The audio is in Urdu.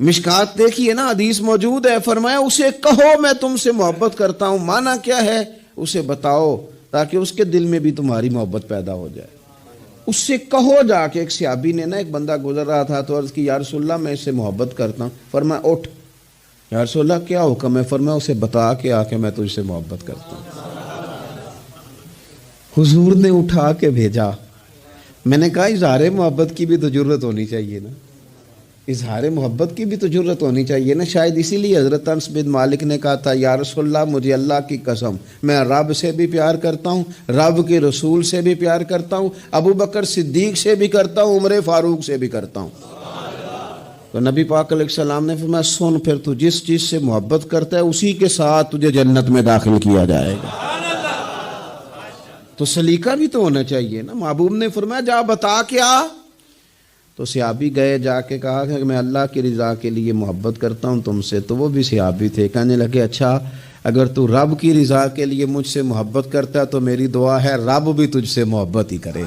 مشکات دیکھیے نا، حدیث موجود ہے، فرمایا اسے کہو میں تم سے محبت کرتا ہوں. معنی کیا ہے؟ اسے بتاؤ تاکہ اس کے دل میں بھی تمہاری محبت پیدا ہو جائے. اس سے کہو جا کے. ایک صحابی نے نا، ایک بندہ گزر رہا تھا تو عرض کی یا رسول اللہ میں اس سے محبت کرتا ہوں. فرمایا اٹھ. یا رسول اللہ کیا حکم ہے؟ فرمایا اسے بتا کے آ کے میں تجھ سے محبت کرتا ہوں. حضور نے اٹھا کے بھیجا. میں نے کہا اظہار محبت کی بھی تو جرت ہونی چاہیے نا، اظہار محبت کی بھی تو جرت ہونی چاہیے نا. شاید اسی لیے حضرت انس بن مالک نے کہا تھا یا رسول اللہ مجھے اللہ کی قسم میں رب سے بھی پیار کرتا ہوں، رب کے رسول سے بھی پیار کرتا ہوں، ابو بکر صدیق سے بھی کرتا ہوں، عمر فاروق سے بھی کرتا ہوں. تو نبی پاک علیہ السلام نے فرمایا سن پھر تو جس چیز سے محبت کرتا ہے اسی کے ساتھ تجھے جنت میں داخل کیا جائے گا. تو سلیقہ بھی تو ہونا چاہیے نا. محبوب نے فرمایا جا بتا کے آ. تو صحابی گئے، جا کے کہا کہ میں اللہ کی رضا کے لیے محبت کرتا ہوں تم سے. تو وہ بھی صحابی تھے، کہنے لگے اچھا اگر تو رب کی رضا کے لیے مجھ سے محبت کرتا ہے تو میری دعا ہے رب بھی تجھ سے محبت ہی کرے.